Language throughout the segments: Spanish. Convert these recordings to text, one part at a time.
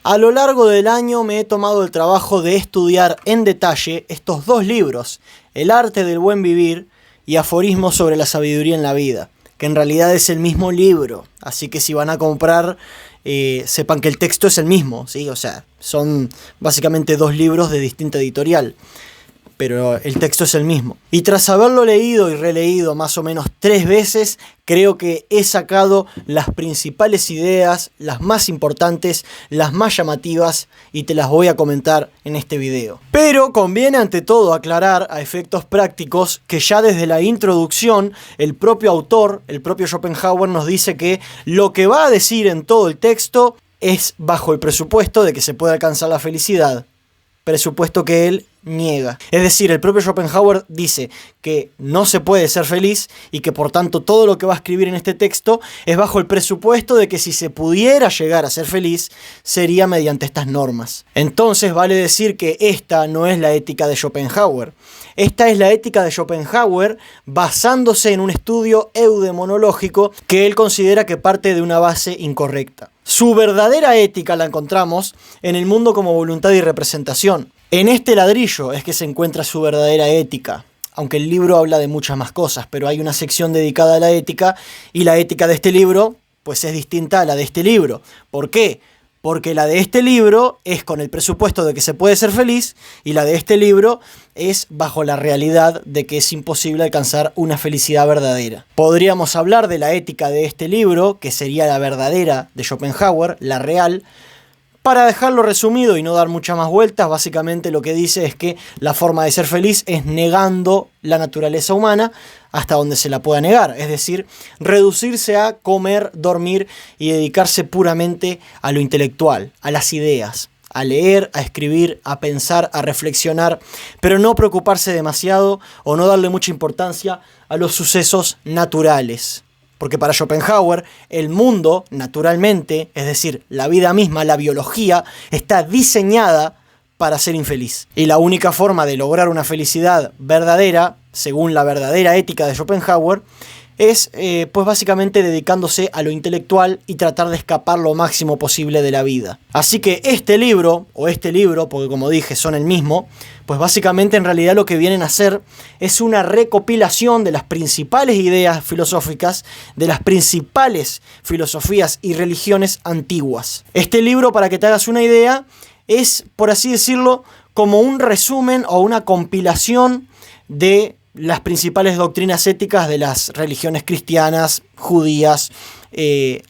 A lo largo del año me he tomado el trabajo de estudiar en detalle estos dos libros, El arte del buen vivir y Aforismos sobre la sabiduría en la vida, que en realidad es el mismo libro, así que si van a comprar, sepan que el texto es el mismo, ¿sí? O sea, son básicamente dos libros de distinta editorial, pero el texto es el mismo. Y tras haberlo leído y releído más o menos 3 veces, creo que he sacado las principales ideas, las más importantes, las más llamativas, y te las voy a comentar en este video. Pero conviene ante todo aclarar a efectos prácticos que ya desde la introducción el propio autor, el propio Schopenhauer, nos dice que lo que va a decir en todo el texto es bajo el presupuesto de que se pueda alcanzar la felicidad, presupuesto que él niega. Es decir, el propio Schopenhauer dice que no se puede ser feliz y que por tanto todo lo que va a escribir en este texto es bajo el presupuesto de que si se pudiera llegar a ser feliz sería mediante estas normas. Entonces vale decir que esta no es la ética de Schopenhauer. Esta es la ética de Schopenhauer basándose en un estudio eudemonológico que él considera que parte de una base incorrecta. Su verdadera ética la encontramos en el mundo como voluntad y representación. En este ladrillo es que se encuentra su verdadera ética, aunque el libro habla de muchas más cosas, pero hay una sección dedicada a la ética, y la ética de este libro pues es distinta a la de este libro. ¿Por qué? Porque la de este libro es con el presupuesto de que se puede ser feliz, y la de este libro es bajo la realidad de que es imposible alcanzar una felicidad verdadera. Podríamos hablar de la ética de este libro, que sería la verdadera de Schopenhauer, la real. Para dejarlo resumido y no dar muchas más vueltas, básicamente lo que dice es que la forma de ser feliz es negando la naturaleza humana hasta donde se la pueda negar. Es decir, reducirse a comer, dormir y dedicarse puramente a lo intelectual, a las ideas, a leer, a escribir, a pensar, a reflexionar, pero no preocuparse demasiado o no darle mucha importancia a los sucesos naturales. Porque para Schopenhauer, el mundo, naturalmente, es decir, la vida misma, la biología, está diseñada para ser infeliz. Y la única forma de lograr una felicidad verdadera, según la verdadera ética de Schopenhauer, es pues básicamente dedicándose a lo intelectual y tratar de escapar lo máximo posible de la vida. Así que este libro, porque como dije son el mismo, pues básicamente en realidad lo que vienen a hacer es una recopilación de las principales ideas filosóficas, de las principales filosofías y religiones antiguas. Este libro, para que te hagas una idea, es, por así decirlo, como un resumen o una compilación de las principales doctrinas éticas de las religiones cristianas, judías,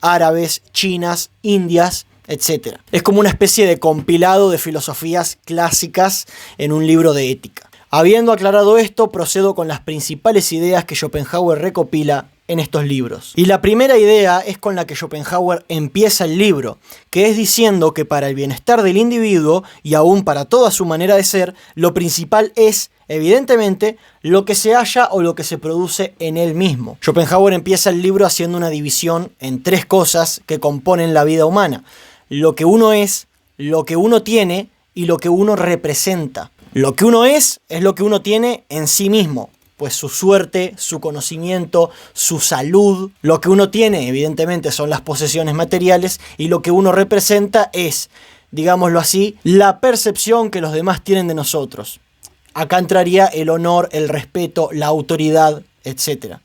árabes, chinas, indias, etc. Es como una especie de compilado de filosofías clásicas en un libro de ética. Habiendo aclarado esto, procedo con las principales ideas que Schopenhauer recopila en estos libros. Y la primera idea es con la que Schopenhauer empieza el libro, que es diciendo que para el bienestar del individuo y aún para toda su manera de ser, lo principal es, evidentemente, lo que se halla o lo que se produce en él mismo. Schopenhauer empieza el libro haciendo una división en 3 cosas que componen la vida humana: lo que uno es, lo que uno tiene y lo que uno representa. Lo que uno es lo que uno tiene en sí mismo, pues su suerte, su conocimiento, su salud. Lo que uno tiene, evidentemente, son las posesiones materiales, y lo que uno representa es, digámoslo así, la percepción que los demás tienen de nosotros. Acá entraría el honor, el respeto, la autoridad, etc.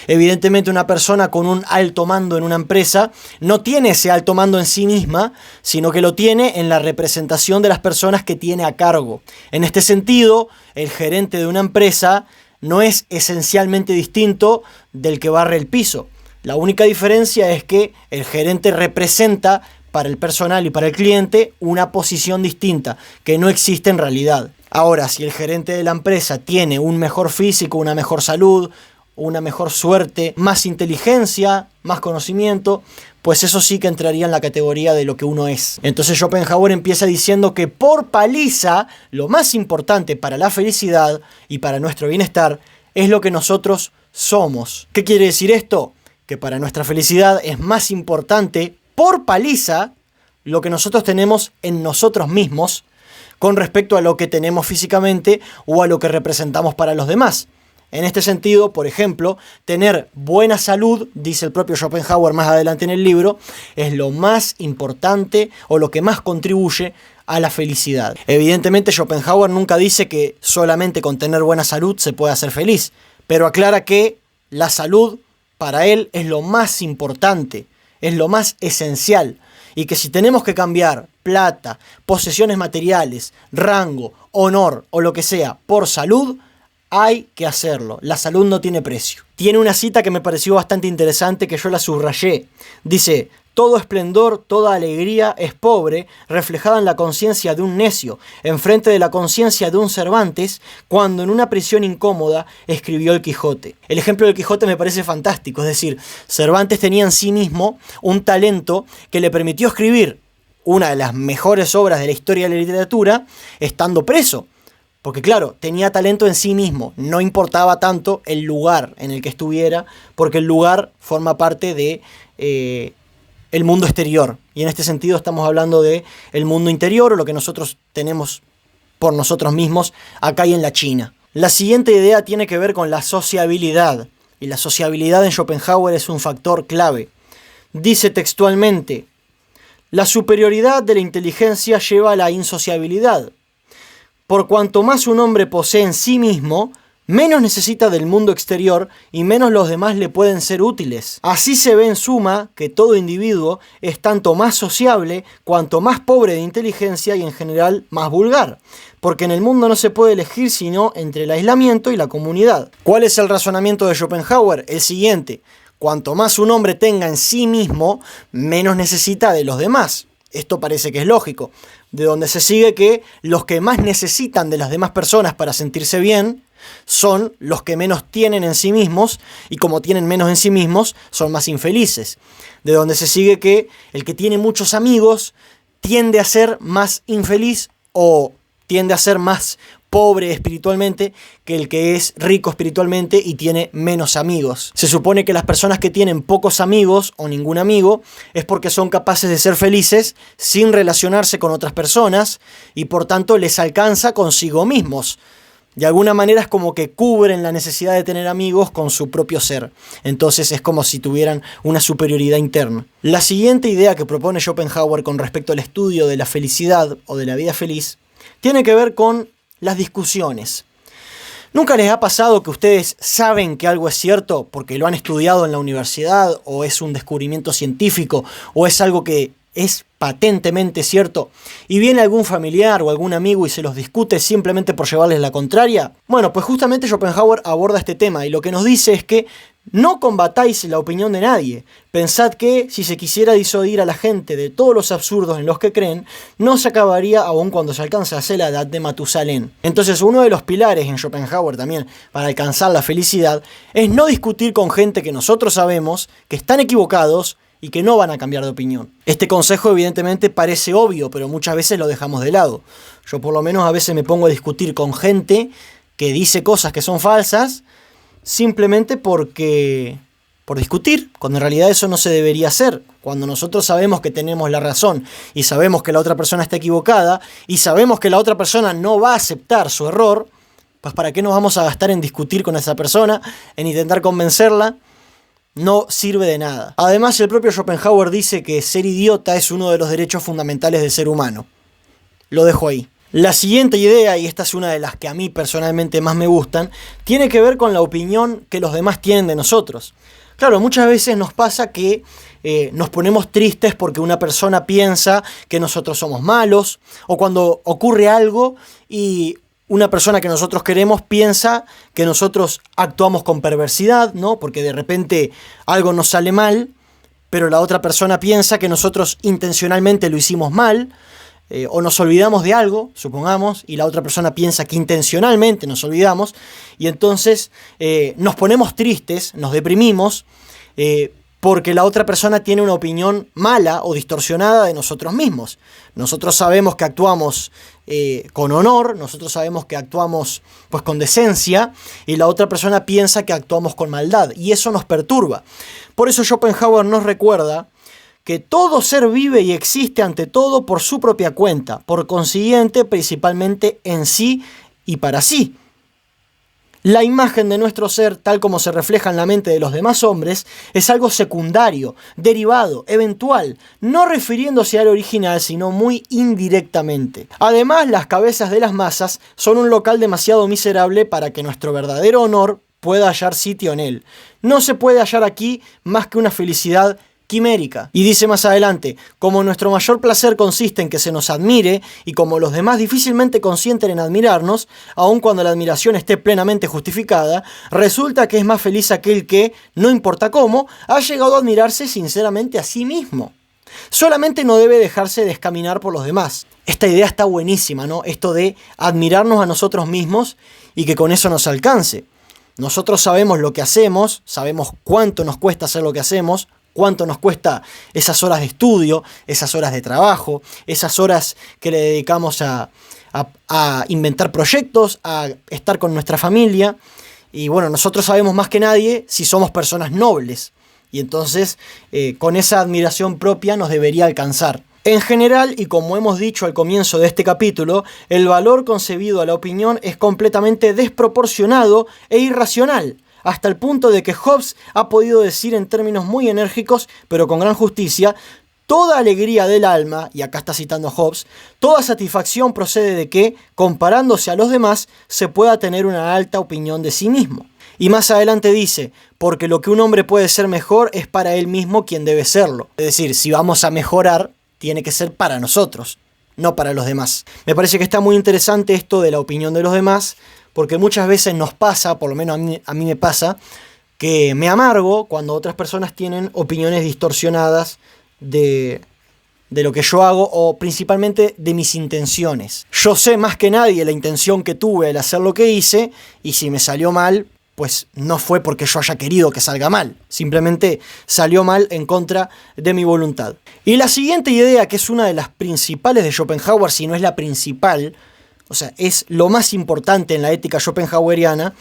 Evidentemente, una persona con un alto mando en una empresa no tiene ese alto mando en sí misma, sino que lo tiene en la representación de las personas que tiene a cargo. En este sentido, el gerente de una empresa no es esencialmente distinto del que barre el piso. La única diferencia es que el gerente representa para el personal y para el cliente una posición distinta, que no existe en realidad. Ahora, si el gerente de la empresa tiene un mejor físico, una mejor salud, una mejor suerte, más inteligencia, más conocimiento, pues eso sí que entraría en la categoría de lo que uno es. Entonces Schopenhauer empieza diciendo que por paliza, lo más importante para la felicidad y para nuestro bienestar es lo que nosotros somos. ¿Qué quiere decir esto? Que para nuestra felicidad es más importante, por paliza, lo que nosotros tenemos en nosotros mismos con respecto a lo que tenemos físicamente o a lo que representamos para los demás. En este sentido, por ejemplo, tener buena salud, dice el propio Schopenhauer más adelante en el libro, es lo más importante o lo que más contribuye a la felicidad. Evidentemente, Schopenhauer nunca dice que solamente con tener buena salud se puede ser feliz, pero aclara que la salud para él es lo más importante, es lo más esencial, y que si tenemos que cambiar plata, posesiones materiales, rango, honor o lo que sea por salud, hay que hacerlo. La salud no tiene precio. Tiene una cita que me pareció bastante interesante que yo la subrayé. Dice: todo esplendor, toda alegría es pobre, reflejada en la conciencia de un necio, enfrente de la conciencia de un Cervantes, cuando en una prisión incómoda escribió el Quijote. El ejemplo del Quijote me parece fantástico, es decir, Cervantes tenía en sí mismo un talento que le permitió escribir una de las mejores obras de la historia de la literatura estando preso. Porque claro, tenía talento en sí mismo, no importaba tanto el lugar en el que estuviera, porque el lugar forma parte de el mundo exterior. Y en este sentido estamos hablando de el mundo interior, o lo que nosotros tenemos por nosotros mismos acá y en la China. La siguiente idea tiene que ver con la sociabilidad. Y la sociabilidad en Schopenhauer es un factor clave. Dice textualmente: la superioridad de la inteligencia lleva a la insociabilidad. Por cuanto más un hombre posee en sí mismo, menos necesita del mundo exterior y menos los demás le pueden ser útiles. Así se ve en suma que todo individuo es tanto más sociable cuanto más pobre de inteligencia y en general más vulgar, porque en el mundo no se puede elegir sino entre el aislamiento y la comunidad. ¿Cuál es el razonamiento de Schopenhauer? El siguiente: cuanto más un hombre tenga en sí mismo, menos necesita de los demás. Esto parece que es lógico, de donde se sigue que los que más necesitan de las demás personas para sentirse bien son los que menos tienen en sí mismos, y como tienen menos en sí mismos, son más infelices. De donde se sigue que el que tiene muchos amigos tiende a ser más infeliz o tiende a ser más pobre espiritualmente que el que es rico espiritualmente y tiene menos amigos. Se supone que las personas que tienen pocos amigos o ningún amigo es porque son capaces de ser felices sin relacionarse con otras personas y por tanto les alcanza consigo mismos. De alguna manera es como que cubren la necesidad de tener amigos con su propio ser. Entonces es como si tuvieran una superioridad interna. La siguiente idea que propone Schopenhauer con respecto al estudio de la felicidad o de la vida feliz tiene que ver con las discusiones. ¿Nunca les ha pasado que ustedes saben que algo es cierto porque lo han estudiado en la universidad, o es un descubrimiento científico, o es algo que es patentemente cierto, y viene algún familiar o algún amigo y se los discute simplemente por llevarles la contraria? Bueno, pues justamente Schopenhauer aborda este tema y lo que nos dice es que no combatáis la opinión de nadie. Pensad que si se quisiera disuadir a la gente de todos los absurdos en los que creen, no se acabaría aún cuando se alcanzase la edad de Matusalén. Entonces, uno de los pilares en Schopenhauer también para alcanzar la felicidad es no discutir con gente que nosotros sabemos que están equivocados y que no van a cambiar de opinión. Este consejo evidentemente parece obvio, pero muchas veces lo dejamos de lado. Yo por lo menos a veces me pongo a discutir con gente que dice cosas que son falsas simplemente por discutir, cuando en realidad eso no se debería hacer. Cuando nosotros sabemos que tenemos la razón y sabemos que la otra persona está equivocada y sabemos que la otra persona no va a aceptar su error, pues ¿para qué nos vamos a gastar en discutir con esa persona, en intentar convencerla? No sirve de nada. Además, el propio Schopenhauer dice que ser idiota es uno de los derechos fundamentales del ser humano. Lo dejo ahí. La siguiente idea, y esta es una de las que a mí personalmente más me gustan, tiene que ver con la opinión que los demás tienen de nosotros. Claro, muchas veces nos pasa que nos ponemos tristes porque una persona piensa que nosotros somos malos, o cuando ocurre algo y una persona que nosotros queremos piensa que nosotros actuamos con perversidad, ¿no? Porque de repente algo nos sale mal, pero la otra persona piensa que nosotros intencionalmente lo hicimos mal, o nos olvidamos de algo, supongamos, y la otra persona piensa que intencionalmente nos olvidamos, y entonces nos ponemos tristes, nos deprimimos, porque la otra persona tiene una opinión mala o distorsionada de nosotros mismos. Nosotros sabemos que actuamos con honor, nosotros sabemos que actuamos pues con decencia, y la otra persona piensa que actuamos con maldad, y eso nos perturba. Por eso Schopenhauer nos recuerda que todo ser vive y existe ante todo por su propia cuenta, por consiguiente principalmente en sí y para sí. La imagen de nuestro ser, tal como se refleja en la mente de los demás hombres, es algo secundario, derivado, eventual, no refiriéndose al original, sino muy indirectamente. Además, las cabezas de las masas son un local demasiado miserable para que nuestro verdadero honor pueda hallar sitio en él. No se puede hallar aquí más que una felicidad quimérica. Y dice más adelante, como nuestro mayor placer consiste en que se nos admire, y como los demás difícilmente consienten en admirarnos, aun cuando la admiración esté plenamente justificada, resulta que es más feliz aquel que, no importa cómo, ha llegado a admirarse sinceramente a sí mismo. Solamente no debe dejarse descaminar por los demás. Esta idea está buenísima, ¿no? Esto de admirarnos a nosotros mismos y que con eso nos alcance. Nosotros sabemos lo que hacemos, sabemos cuánto nos cuesta hacer lo que hacemos, cuánto nos cuesta esas horas de estudio, esas horas de trabajo, esas horas que le dedicamos a inventar proyectos, a estar con nuestra familia. Y bueno, nosotros sabemos más que nadie si somos personas nobles. Y entonces, con esa admiración propia nos debería alcanzar. En general, y como hemos dicho al comienzo de este capítulo, el valor concebido a la opinión es completamente desproporcionado e irracional, hasta el punto de que Hobbes ha podido decir en términos muy enérgicos, pero con gran justicia, toda alegría del alma, y acá está citando a Hobbes, toda satisfacción procede de que, comparándose a los demás, se pueda tener una alta opinión de sí mismo. Y más adelante dice, porque lo que un hombre puede ser mejor es para él mismo quien debe serlo. Es decir, si vamos a mejorar, tiene que ser para nosotros, no para los demás. Me parece que está muy interesante esto de la opinión de los demás, porque muchas veces nos pasa, por lo menos a mí me pasa, que me amargo cuando otras personas tienen opiniones distorsionadas de lo que yo hago o principalmente de mis intenciones. Yo sé más que nadie la intención que tuve al hacer lo que hice y si me salió mal, pues no fue porque yo haya querido que salga mal, simplemente salió mal en contra de mi voluntad. Y la siguiente idea, que es una de las principales de Schopenhauer, si no es la principal, o sea, es lo más importante en la ética schopenhaueriana,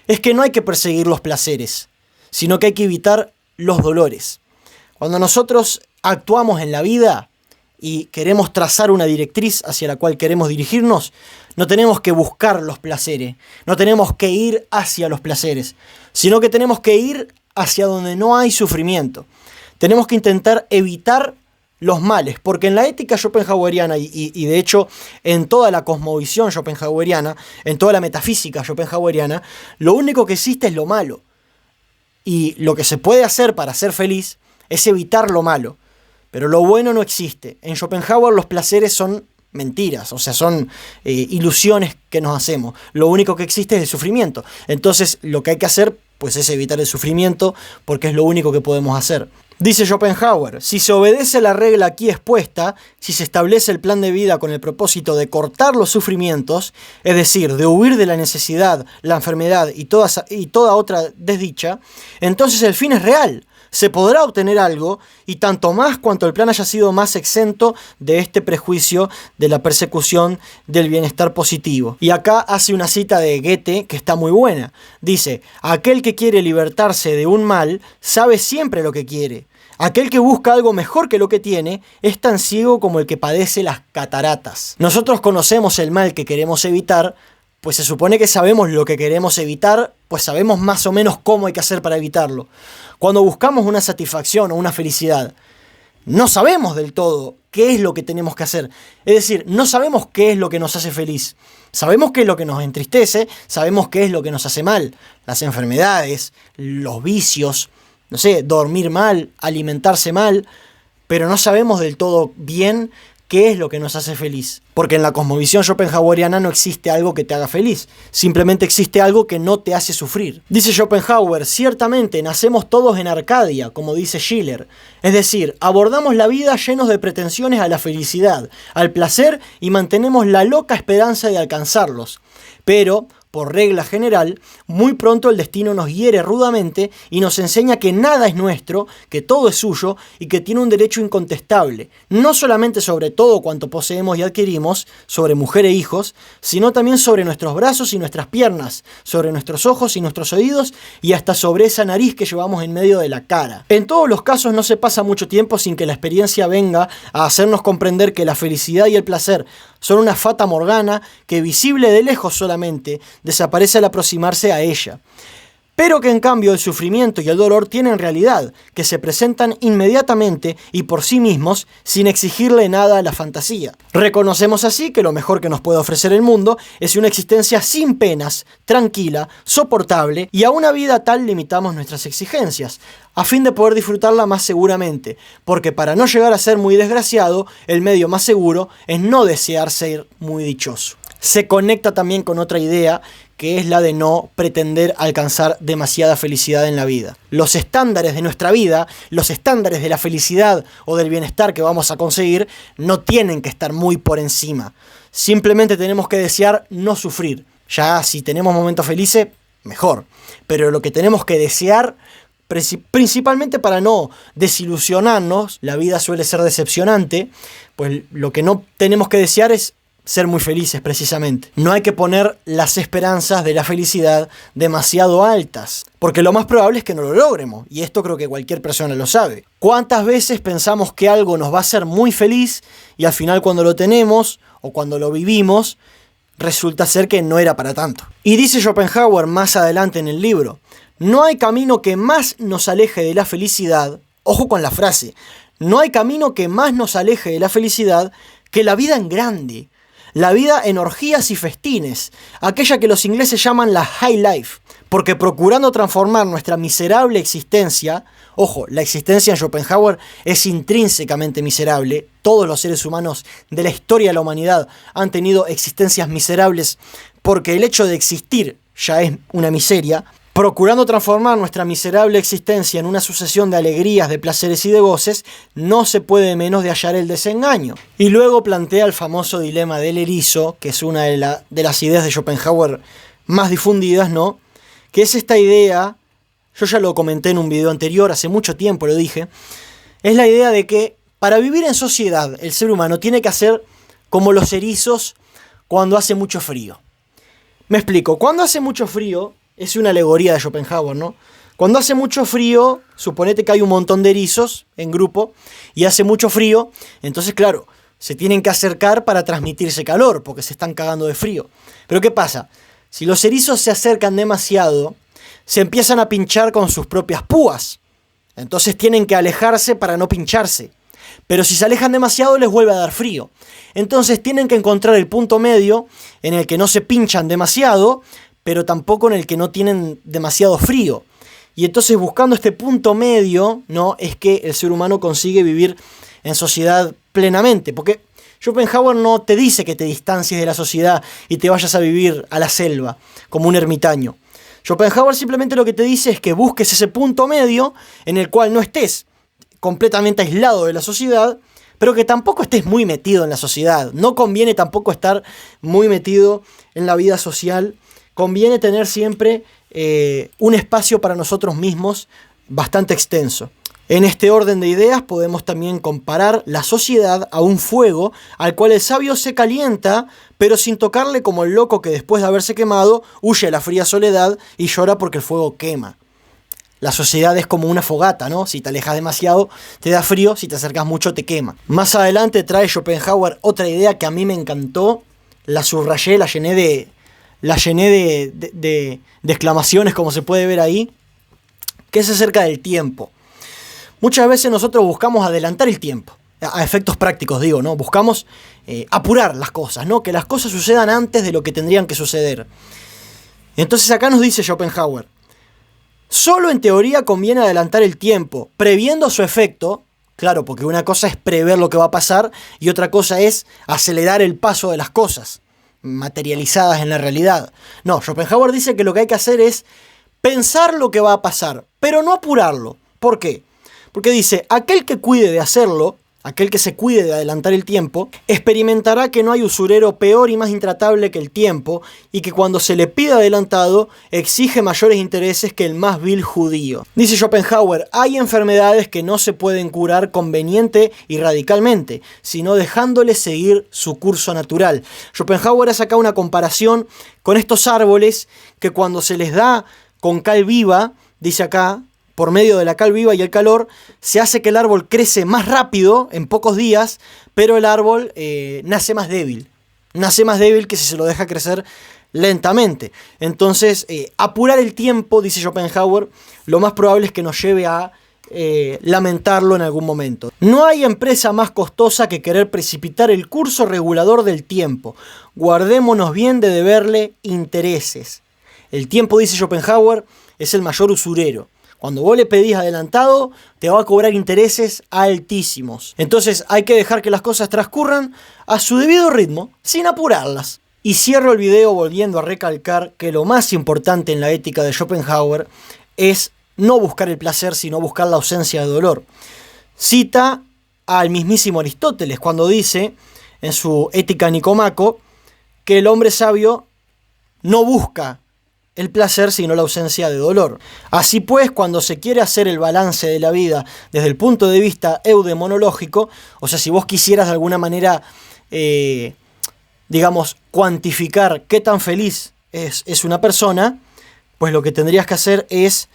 es que no hay que perseguir los placeres, sino que hay que evitar los dolores. Cuando nosotros actuamos en la vida y queremos trazar una directriz hacia la cual queremos dirigirnos, no tenemos que buscar los placeres, no tenemos que ir hacia los placeres, sino que tenemos que ir hacia donde no hay sufrimiento. Tenemos que intentar evitar los males, porque en la ética schopenhaueriana y de hecho en toda la cosmovisión schopenhaueriana, en toda la metafísica schopenhaueriana, lo único que existe es lo malo. Y lo que se puede hacer para ser feliz es evitar lo malo. Pero lo bueno no existe. En Schopenhauer los placeres son mentiras, o sea, son ilusiones que nos hacemos. Lo único que existe es el sufrimiento. Entonces lo que hay que hacer pues es evitar el sufrimiento porque es lo único que podemos hacer. Dice Schopenhauer, si se obedece la regla aquí expuesta, si se establece el plan de vida con el propósito de cortar los sufrimientos, es decir, de huir de la necesidad, la enfermedad y toda otra desdicha, entonces el fin es real. Se podrá obtener algo, y tanto más cuanto el plan haya sido más exento de este prejuicio de la persecución del bienestar positivo. Y acá hace una cita de Goethe que está muy buena. Dice, aquel que quiere libertarse de un mal sabe siempre lo que quiere. Aquel que busca algo mejor que lo que tiene es tan ciego como el que padece las cataratas. Nosotros conocemos el mal que queremos evitar, pues se supone que sabemos lo que queremos evitar, pues sabemos más o menos cómo hay que hacer para evitarlo. Cuando buscamos una satisfacción o una felicidad, no sabemos del todo qué es lo que tenemos que hacer. Es decir, no sabemos qué es lo que nos hace feliz. Sabemos qué es lo que nos entristece, sabemos qué es lo que nos hace mal. Las enfermedades, los vicios, no sé, dormir mal, alimentarse mal, pero no sabemos del todo bien qué es lo que nos hace feliz. Porque en la cosmovisión schopenhaueriana no existe algo que te haga feliz, simplemente existe algo que no te hace sufrir. Dice Schopenhauer, ciertamente nacemos todos en Arcadia, como dice Schiller. Es decir, abordamos la vida llenos de pretensiones a la felicidad, al placer y mantenemos la loca esperanza de alcanzarlos. Pero, por regla general, muy pronto el destino nos hiere rudamente y nos enseña que nada es nuestro, que todo es suyo y que tiene un derecho incontestable, no solamente sobre todo cuanto poseemos y adquirimos, sobre mujer e hijos, sino también sobre nuestros brazos y nuestras piernas, sobre nuestros ojos y nuestros oídos y hasta sobre esa nariz que llevamos en medio de la cara. En todos los casos no se pasa mucho tiempo sin que la experiencia venga a hacernos comprender que la felicidad y el placer son una fata morgana que, visible de lejos solamente, desaparece al aproximarse a ella. Pero que en cambio el sufrimiento y el dolor tienen realidad, que se presentan inmediatamente y por sí mismos sin exigirle nada a la fantasía. Reconocemos así que lo mejor que nos puede ofrecer el mundo es una existencia sin penas, tranquila, soportable, y a una vida tal limitamos nuestras exigencias, a fin de poder disfrutarla más seguramente, porque para no llegar a ser muy desgraciado, el medio más seguro es no desear ser muy dichoso. Se conecta también con otra idea, que es la de no pretender alcanzar demasiada felicidad en la vida. Los estándares de nuestra vida, los estándares de la felicidad o del bienestar que vamos a conseguir, no tienen que estar muy por encima. Simplemente tenemos que desear no sufrir. Ya si tenemos momentos felices, mejor. Pero lo que tenemos que desear, principalmente para no desilusionarnos, la vida suele ser decepcionante, pues lo que no tenemos que desear es ser muy felices precisamente. No hay que poner las esperanzas de la felicidad demasiado altas, porque lo más probable es que no lo logremos, y esto creo que cualquier persona lo sabe. ¿Cuántas veces pensamos que algo nos va a hacer muy feliz y al final cuando lo tenemos o cuando lo vivimos resulta ser que no era para tanto? Y dice Schopenhauer más adelante en el libro, no hay camino que más nos aleje de la felicidad, ojo con la frase, no hay camino que más nos aleje de la felicidad que la vida en grande. La vida en orgías y festines, aquella que los ingleses llaman la high life, porque procurando transformar nuestra miserable existencia, ojo, la existencia en Schopenhauer es intrínsecamente miserable, todos los seres humanos de la historia de la humanidad han tenido existencias miserables porque el hecho de existir ya es una miseria. Procurando transformar nuestra miserable existencia en una sucesión de alegrías, de placeres y de goces, no se puede menos de hallar el desengaño. Y luego plantea el famoso dilema del erizo, que es una de las ideas de Schopenhauer más difundidas, ¿no? Que es esta idea, yo ya lo comenté en un video anterior, hace mucho tiempo lo dije, es la idea de que para vivir en sociedad el ser humano tiene que hacer como los erizos cuando hace mucho frío. Me explico, cuando hace mucho frío, es una alegoría de Schopenhauer, ¿no? Cuando hace mucho frío, suponete que hay un montón de erizos en grupo y hace mucho frío, entonces claro, se tienen que acercar para transmitirse calor porque se están cagando de frío. Pero ¿qué pasa? Si los erizos se acercan demasiado, se empiezan a pinchar con sus propias púas. Entonces tienen que alejarse para no pincharse. Pero si se alejan demasiado les vuelve a dar frío. Entonces tienen que encontrar el punto medio en el que no se pinchan demasiado, pero tampoco en el que no tienen demasiado frío. Y entonces buscando este punto medio, ¿no? Es que el ser humano consigue vivir en sociedad plenamente. Porque Schopenhauer no te dice que te distancies de la sociedad y te vayas a vivir a la selva, como un ermitaño. Schopenhauer simplemente lo que te dice es que busques ese punto medio en el cual no estés completamente aislado de la sociedad, pero que tampoco estés muy metido en la sociedad. No conviene tampoco estar muy metido en la vida social. Conviene tener siempre un espacio para nosotros mismos bastante extenso. En este orden de ideas podemos también comparar la sociedad a un fuego al cual el sabio se calienta, pero sin tocarle como el loco que después de haberse quemado huye a la fría soledad y llora porque el fuego quema. La sociedad es como una fogata, ¿no? Si te alejas demasiado te da frío, si te acercas mucho te quema. Más adelante trae Schopenhauer otra idea que a mí me encantó, la subrayé, la llené de exclamaciones, como se puede ver ahí, que es acerca del tiempo. Muchas veces nosotros buscamos adelantar el tiempo, a efectos prácticos digo, ¿no? Buscamos apurar las cosas, ¿no? Que las cosas sucedan antes de lo que tendrían que suceder. Entonces acá nos dice Schopenhauer, solo en teoría conviene adelantar el tiempo, previendo su efecto. Claro, porque una cosa es prever lo que va a pasar y otra cosa es acelerar el paso de las cosas materializadas en la realidad. No, Schopenhauer dice que lo que hay que hacer es pensar lo que va a pasar, pero no apurarlo. ¿Por qué? Porque dice, aquel que cuide de hacerlo, aquel que se cuide de adelantar el tiempo, experimentará que no hay usurero peor y más intratable que el tiempo, y que cuando se le pide adelantado, exige mayores intereses que el más vil judío. Dice Schopenhauer, hay enfermedades que no se pueden curar conveniente y radicalmente, sino dejándoles seguir su curso natural. Schopenhauer hace acá una comparación con estos árboles que cuando se les da con cal viva, dice acá, por medio de la cal viva y el calor, se hace que el árbol crece más rápido en pocos días, pero el árbol nace más débil. nace más débil que si se lo deja crecer lentamente. Entonces, apurar el tiempo, dice Schopenhauer, lo más probable es que nos lleve a lamentarlo en algún momento. No hay empresa más costosa que querer precipitar el curso regulador del tiempo. Guardémonos bien de deberle intereses. El tiempo, dice Schopenhauer, es el mayor usurero. Cuando vos le pedís adelantado, te va a cobrar intereses altísimos. Entonces hay que dejar que las cosas transcurran a su debido ritmo, sin apurarlas. Y cierro el video volviendo a recalcar que lo más importante en la ética de Schopenhauer es no buscar el placer, sino buscar la ausencia de dolor. Cita al mismísimo Aristóteles cuando dice, en su Ética Nicomaco, que el hombre sabio no busca el placer sino la ausencia de dolor. Así pues, cuando se quiere hacer el balance de la vida desde el punto de vista eudemonológico, o sea, si vos quisieras de alguna manera, digamos, cuantificar qué tan feliz es una persona, pues lo que tendrías que hacer es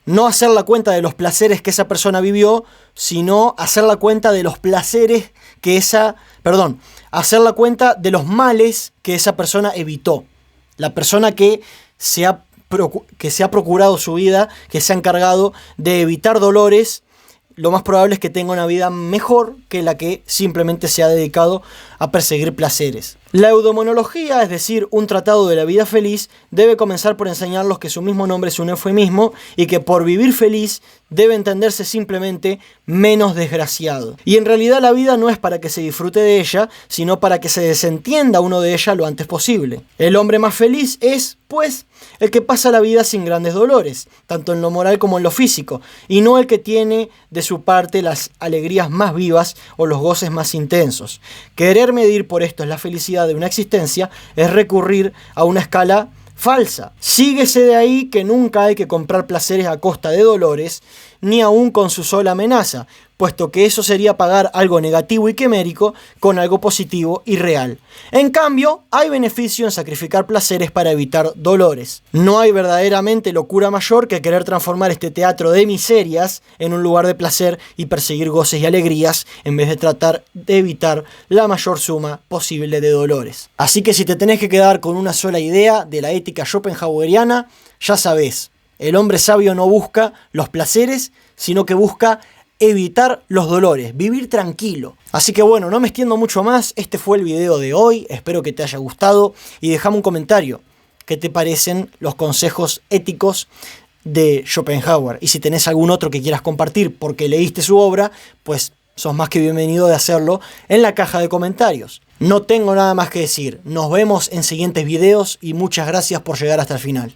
no hacer la cuenta de los placeres que esa persona vivió, sino hacer la cuenta de los placeres que hacer la cuenta de los males que esa persona evitó. La persona que se ha procurado su vida, que se ha encargado de evitar dolores, lo más probable es que tenga una vida mejor que la que simplemente se ha dedicado a perseguir placeres. La eudemonología, es decir, un tratado de la vida feliz, debe comenzar por enseñarlos que su mismo nombre es un eufemismo y que por vivir feliz debe entenderse simplemente menos desgraciado. Y en realidad la vida no es para que se disfrute de ella, sino para que se desentienda uno de ella lo antes posible. El hombre más feliz es, pues, el que pasa la vida sin grandes dolores, tanto en lo moral como en lo físico, y no el que tiene de su parte las alegrías más vivas o los goces más intensos. Querer medir por esto es la felicidad de una existencia es recurrir a una escala falsa. Síguese de ahí que nunca hay que comprar placeres a costa de dolores, ni aun con su sola amenaza, puesto que eso sería pagar algo negativo y quimérico con algo positivo y real. En cambio, hay beneficio en sacrificar placeres para evitar dolores. No hay verdaderamente locura mayor que querer transformar este teatro de miserias en un lugar de placer y perseguir goces y alegrías, en vez de tratar de evitar la mayor suma posible de dolores. Así que si te tenés que quedar con una sola idea de la ética schopenhaueriana, ya sabés, el hombre sabio no busca los placeres, sino que busca evitar los dolores, vivir tranquilo. Así que bueno, no me extiendo mucho más, este fue el video de hoy, espero que te haya gustado y déjame un comentario, ¿qué te parecen los consejos éticos de Schopenhauer? Y si tenés algún otro que quieras compartir porque leíste su obra, pues sos más que bienvenido de hacerlo en la caja de comentarios. No tengo nada más que decir, nos vemos en siguientes videos y muchas gracias por llegar hasta el final.